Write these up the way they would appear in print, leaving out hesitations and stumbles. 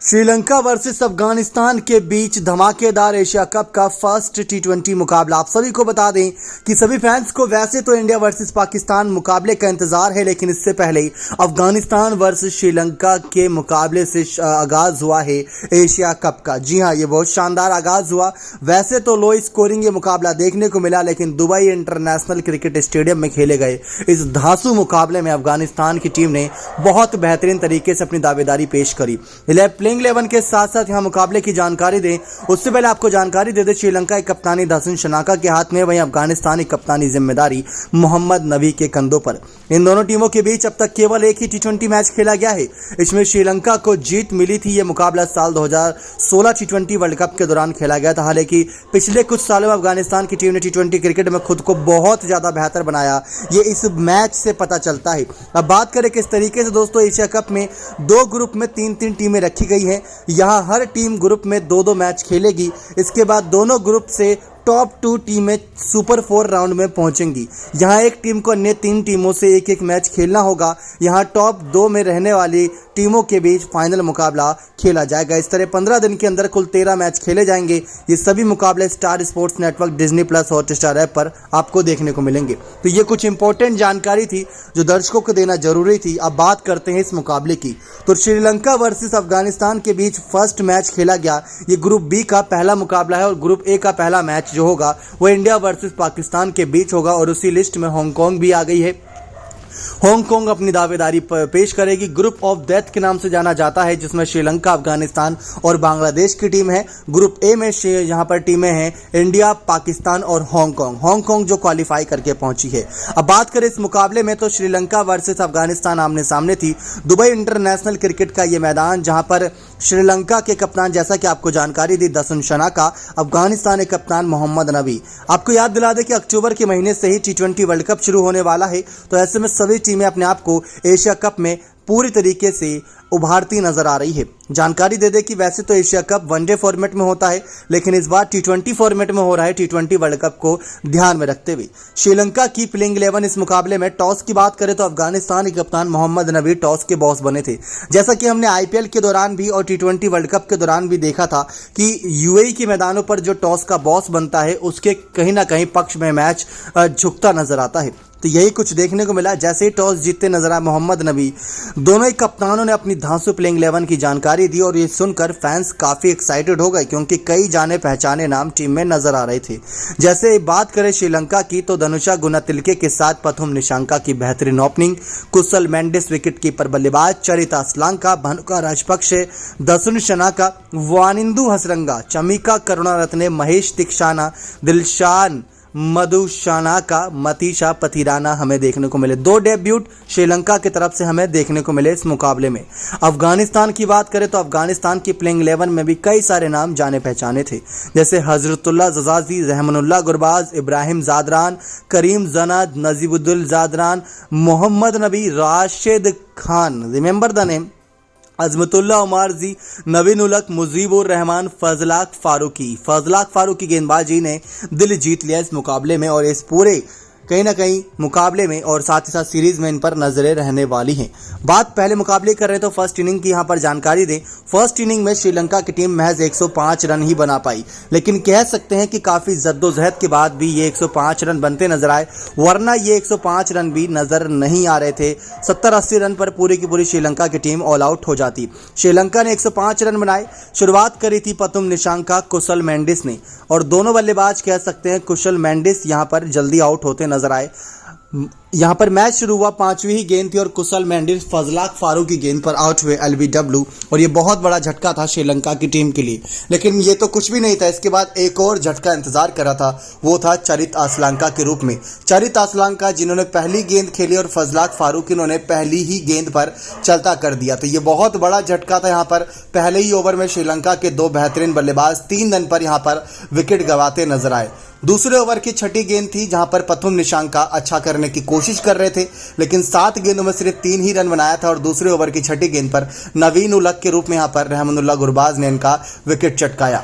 Sri Lanka versus Afghanistan के बीच धमाकेदार Asia cup का फर्स्ट टी20 मुकाबला। आप सभी को बता दें कि सभी फैंस को वैसे तो इंडिया वर्सेस पाकिस्तान मुकाबले का इंतजार है, लेकिन इससे पहले अफगानिस्तान वर्सेस श्रीलंका के मुकाबले से आगाज हुआ है एशिया कप का। जी हां, ये बहुत शानदार आगाज हुआ। वैसे तो लो स्कोरिंग ये मुकाबला देखने को मिला, लेकिन दुबई इंटरनेशनल क्रिकेट स्टेडियम में खेले गए इस धांसू मुकाबले में अफगानिस्तान की टीम ने बहुत बेहतरीन तरीके से अपनी दावेदारी पेश करी। प्लेइंग 11 के साथ साथ यहां मुकाबले की जानकारी दें उससे पहले आपको जानकारी दे दें, श्रीलंका की कप्तानी दासुन शनाका के हाथ में, वहीं अफगानिस्तान की कप्तानी जिम्मेदारी मोहम्मद नबी के कंधों पर। इन दोनों टीमों के बीच अब तक केवल एक ही टी20 मैच खेला गया है। इसमें श्रीलंका को जीत मिली थी। यह मुकाबला साल 2016 टी20 वर्ल्ड कप के दौरान खेला गया था। हालांकि पिछले कुछ सालों में अफगानिस्तान की टीम ने टी20 क्रिकेट में खुद को बहुत ज्यादा बेहतर बनाया, ये इस मैच से पता चलता है। अब बात करें किस तरीके से दोस्तों एशिया कप में दो ग्रुप में तीन टीमें रखी गई हैं। यहां हर टीम ग्रुप में दो मैच खेलेगी। इसके बाद दोनों ग्रुप से टॉप 2 टीमें सुपर 4 राउंड में पहुंचेंगी। यहां एक टीम को अन्य 3 टीमों से एक मैच खेलना होगा। यहां टॉप 2 में रहने वाली टीमों के बीच फाइनल मुकाबला खेला जाएगा। इस तरह 15 दिन के अंदर कुल 13 मैच खेले जाएंगे। ये सभी मुकाबले star sports network, Disney plus, Hotstar app पर आपको देखने को मिलेंगे। तो ये कुछ इंपॉर्टेंट जानकारी थी जो दर्शकों को देना जरूरी थी। अब बात करते हैं इस मुकाबले की। तो श्रीलंका वर्सेस अफगानिस्तान के बीच फर्स्ट मैच खेला गया। ये ग्रुप बी का पहला मुकाबला है और ग्रुप ए का पहला मैच जो होगा वो इंडिया वर्सेस पाकिस्तान के बीच होगा। और उसी लिस्ट में हांगकांग भी आ गई है। हांगकांग अपनी दावेदारी पेश करेगी। ग्रुप ऑफ डेथ के नाम से जाना जाता है, जिसमें श्रीलंका, अफगानिस्तान और बांग्लादेश की टीम है। ग्रुप ए में यहां पर टीमें हैं इंडिया, पाकिस्तान और हांगकांग जो क्वालिफाई करके पहुंची है। अब बात करें इस मुकाबले में तो श्रीलंका वर्सेस अफगानिस्तान आमने सामने थी। दुबई इंटरनेशनल क्रिकेट का यह मैदान, जहां पर श्रीलंका के कप्तान, जैसा कि आपको जानकारी दी, दासुन शनाका, अफगानिस्तान के कप्तान मोहम्मद नबी। आपको याद दिला दें कि अक्टूबर के महीने से ही टी20 वर्ल्ड कप शुरू होने वाला है। तो ऐसे में सभी टीमें अपने आप को एशिया कप में पूरी तरीके से उभारती नजर आ रही है। जानकारी दे दे कि वैसे तो एशिया कप वनडे फॉर्मेट में होता है, लेकिन इस बार टी20 फॉर्मेट में हो रहा है। टी20 वर्ल्ड कप को ध्यान में रखते हुए श्रीलंका की प्लेइंग 11 इस मुकाबले में टॉस की बात करें तो अफगानिस्तान के कप्तान मोहम्मद नबी टॉस के बॉस बने थे। जैसा कि हमने आईपीएल के दौरान भी और टी20 वर्ल्ड कप के दौरान भी देखा था कि यूएई के मैदानों पर जो टॉस का बॉस बनता है उसके कहीं ना कहीं पक्ष में मैच झुकता नजर आता है। तो यही कुछ देखने को मिला। जैसे ही टॉस जीतते नजर आए मोहम्मद नबी, दोनों ही कप्तानों ने अपनी धांसू प्लेइंग 11 की जानकारी दी और ये सुनकर फैंस काफी एक्साइटेड हो गए, क्योंकि कई जाने पहचाने नाम टीम में नजर आ रहे थे। जैसे बात करें श्रीलंका की तो धनुषा गुणतिलके के साथ प्रथम निशांका की बेहतरीन ओपनिंग, कुशल मेंडिस विकेट कीपर बल्लेबाज, चरिता असलांका, भानुका राजपक्षे, दासुन शनाका, वानिंदु हसरंगा, चमिका करुणारत्ने, महेश तीक्षाना, दिलशान मधुशानाका, मतीशा पथिराना हमें देखने को मिले। 2 डेब्यूट श्रीलंका की तरफ से हमें देखने को मिले इस मुकाबले में। अफगानिस्तान की बात करें तो अफगानिस्तान की प्लेइंग 11 में भी कई सारे नाम जाने पहचाने थे, जैसे हजरतुल्ला जजाजी, रहमानुल्लाह गुरबाज, इब्राहिम जादरान, करीम जनाद, नजीबुद्दुल Zadran, Mohammad Nabi, Rashid Khan, remember the name, Azmatullah Omarzai, Naveen ul Haq, Mujeebur Rahman, फजलाक Farooqui गेंदबाजी ने दिल जीत लिया इस मुकाबले में। और इस पूरे कहीं ना कहीं मुकाबले में और साथ ही साथ सीरीज में इन पर नजरें रहने वाली हैं। बात पहले मुकाबले कर रहे हैं तो फर्स्ट इनिंग की यहां पर जानकारी दें। फर्स्ट इनिंग में श्रीलंका की टीम महज 105 रन ही बना पाई, लेकिन कह सकते हैं कि काफी जद्दोजहद के बाद भी ये 105 रन बनते नजर आए, वरना ये 105 रन भी नजर नहीं आ रहे थे। 70-80 रन पर पूरी की पूरी श्रीलंका की टीम ऑल आउट हो जाती। श्रीलंका ने 105 रन बनाए। शुरुआत करी थी प्रथम निशांका, कुशल मेंडिस ने, और दोनों बल्लेबाज कह सकते हैं कुशल मेंडिस यहां पर जल्दी आउट होते नजर आए। यहां पर मैच शुरू हुआ, 5वीं ही गेंद थी और कुशल मेंडिस फजलाक फारूक की गेंद पर आउट हुए एलबीडब्ल्यू, और ये बहुत बड़ा झटका था श्रीलंका की टीम के लिए। लेकिन ये तो कुछ भी नहीं था, इसके बाद एक और झटका इंतजार कर रहा था, वो था चरिता असलांका के रूप में। चरिता असलांका जिन्होंने पहली गेंद खेली और फजलाक फारूक इन्होंने पहली ही गेंद पर चलता कर दिया। तो ये बहुत बड़ा झटका था। यहाँ पर पहले ही ओवर में श्रीलंका के 2 बेहतरीन बल्लेबाज 3 रन पर यहाँ पर विकेट गंवाते नजर आए। दूसरे ओवर की छठी गेंद थी, जहां पर प्रथम निशांका अच्छा करने की कोशिश कर रहे थे, लेकिन 7 गेंदों में सिर्फ 3 ही रन बनाया था। और दूसरे ओवर की छठी गेंद पर नवीन उलक के रूप में यहां पर रहमानुल्लाह गुरबाज ने इनका विकेट चटकाया।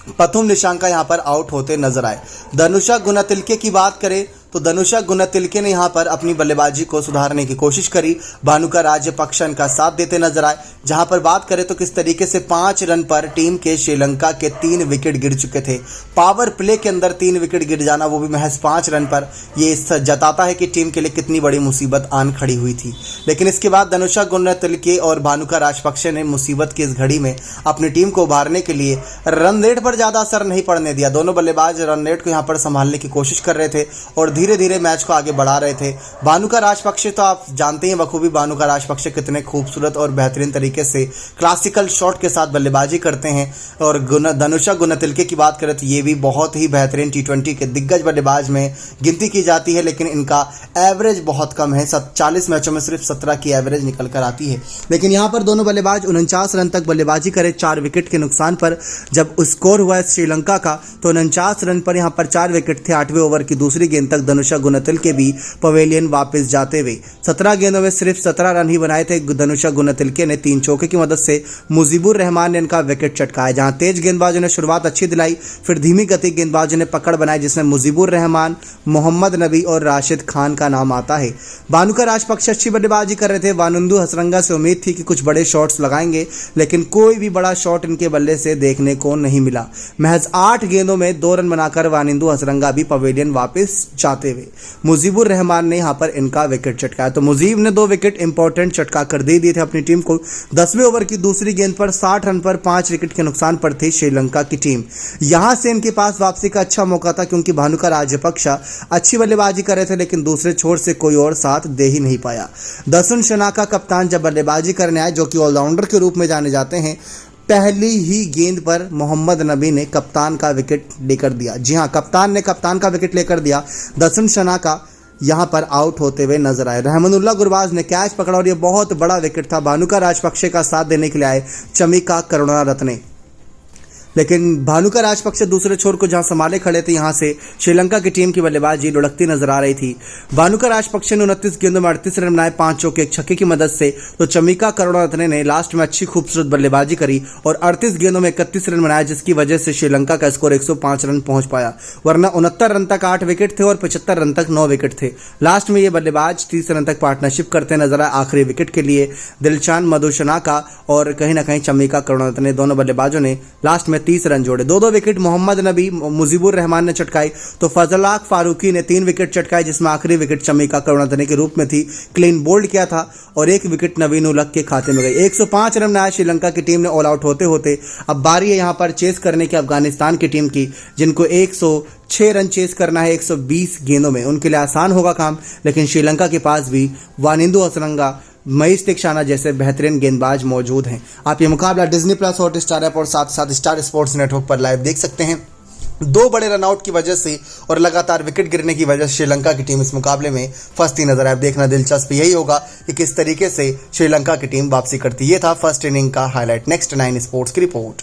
प्रथम निशांका यहां पर आउट होते नजर आए। धनुषा गुणतिलके की बात करें तो धनुषा गुणतिलके ने यहां पर अपनी बल्लेबाजी को सुधारने की कोशिश करी। भानुका राजपक्ष इनका साथ देते नजर आए। जहां पर बात करें तो किस तरीके से 5 रन पर टीम के श्रीलंका के 3 विकेट गिर चुके थे। पावर प्ले के अंदर 3 विकेट गिर जाना, वो भी महज 5 रन पर, ये जताता है कि टीम के लिए कितनी बड़ी मुसीबत आन खड़ी हुई थी। लेकिन इसके बाद धनुषा गुणतिलके और भानुका राजपक्ष ने मुसीबत की इस घड़ी में अपनी टीम को उभारने के लिए रन रेट पर ज्यादा असर नहीं पड़ने दिया। दोनों बल्लेबाज रन रेट को यहां पर संभालने की कोशिश कर रहे थे और धीरे धीरे मैच को आगे बढ़ा रहे थे। भानुका राजपक्ष तो आप जानते हैं बखूबी भानुका राजपक्ष कितने खूबसूरत और बेहतरीन तरीके से क्लासिकल शॉट के साथ बल्लेबाजी करते हैं। और धनुषा गुणतिलके की बात करें तो ये भी बहुत ही बेहतरीन टी20 के दिग्गज बल्लेबाज में गिनती की जाती है, लेकिन इनका एवरेज बहुत कम है। 40 मैचों में सिर्फ 17 की एवरेज निकल कर आती है। लेकिन यहाँ पर दोनों बल्लेबाज 49 रन तक बल्लेबाजी करे 4 विकेट के नुकसान पर। जब स्कोर हुआ श्रीलंका का तो 49 रन पर यहाँ पर 4 विकेट थे। 8वें ओवर की दूसरी गेंद तक धनुषा गुणतिलके भी पवेलियन वापस जाते हुए 17 गेंदों में सिर्फ 17 रन ही बनाए थे। धनुषा गुणतिलके ने 3 चौके की मदद से मुजीबुर रहमान ने इनका विकेट चटकाया। जहां तेज गेंदबाजों ने शुरुआत अच्छी दिलाई, फिर धीमी गति गेंदबाजों ने पकड़ बनाई, जिसमें मुजीबुर रहमान, मोहम्मद नबी और राशिद खान का नाम आता है। भानुका राजपक्ष अच्छी बल्लेबाजी कर रहे थे। वानिंदु हसरंगा से उम्मीद थी कि कुछ बड़े शॉट्स लगाएंगे, लेकिन कोई भी बड़ा शॉट इनके बल्ले से देखने को नहीं मिला। महज 8 गेंदों में 2 रन बनाकर वानिंदु हसरंगा भी पवेलियन वापस जाते हुए मुजीबुर रहमान ने यहां पर इनका विकेट चटकाया। तो मुजीब ने 2 विकेट इंपॉर्टेंट चटका कर दे दिए थे अपनी टीम को। 10वें ओवर की दूसरी गेंद पर 60 रन पर 5 विकेट के नुकसान पर थी श्रीलंका की टीम। यहां से इनके पास वापसी का अच्छा मौका था, क्योंकि भानुका राजपक्ष अच्छी बल्लेबाजी कर रहे थे, लेकिन दूसरे छोर से कोई और साथ दे ही नहीं पाया। दसुन शनाका कप्तान जब बल्लेबाजी करने आए, जो कि ऑलराउंडर के रूप में जाने जाते हैं, पहली ही गेंद पर मोहम्मद नबी ने कप्तान का विकेट लेकर दिया। जी हां, कप्तान का विकेट लेकर दिया। दसुन शनाका यहां पर आउट होते हुए नजर आए। रहमानुल्लाह गुरबाज ने कैच पकड़ा और यह बहुत बड़ा विकेट था। भानुका राजपक्ष का साथ देने के लिए आए चमिका करुणारत्ने, लेकिन भानुका राजपक्ष दूसरे छोर को जहां संभाले खड़े थे, यहां से श्रीलंका की टीम की बल्लेबाजी लुढ़कती नजर आ रही थी। भानुका राजपक्ष ने 29 गेंदों में 38 रन बनाए 5 चौके 1 छक्के की मदद से। तो चमिका करुणारत्ने ने लास्ट में अच्छी खूबसूरत बल्लेबाजी करी और 38 गेंदों में 31 रन बनाए, जिसकी वजह से श्रीलंका का स्कोर 105 रन पहुंच पाया। वरना 69 रन तक 8 विकेट थे और 75 रन तक 9 विकेट थे। लास्ट में ये बल्लेबाज 30 रन तक पार्टनरशिप करते नजर आए। आखिरी विकेट के लिए दिलशान मधुशनाका और कहीं ना कहीं चमिका करुणारत्ने दोनों बल्लेबाजों ने लास्ट में 30 रन जोड़े। 2 विकेट मोहम्मद नबी, मुजीबुर रहमान ने चटकाई, तो फजलाक फारूकी ने 3 विकेट चटकाए, जिसमें आखिरी विकेट चमिका करुणारत्ने के रूप में थी। क्लीन बोल्ड किया था और 1 विकेट नवीन उलग के खाते में गई। 105 रन बनाए श्रीलंका की टीम ने ऑल आउट होते होते। अब बारी है यहां पर चेस करने की अफगानिस्तान की टीम की, जिनको 106 रन चेस करना है 120 गेंदों में। उनके लिए आसान होगा काम, लेकिन श्रीलंका के पास भी वानिंदु हसरंगा, महेश तीक्षाना जैसे बेहतरीन गेंदबाज मौजूद हैं। आप ये मुकाबला डिज्नी प्लस हॉटस्टार ऐप और साथ साथ स्टार स्पोर्ट्स नेटवर्क पर लाइव देख सकते हैं। 2 बड़े रनआउट की वजह से और लगातार विकेट गिरने की वजह से श्रीलंका की टीम इस मुकाबले में फंसती नजर आए। देखना दिलचस्प यही होगा कि किस तरीके से श्रीलंका की टीम वापसी करती। ये था फर्स्ट इनिंग का हाईलाइट। नेक्स्ट 9 स्पोर्ट्स की रिपोर्ट।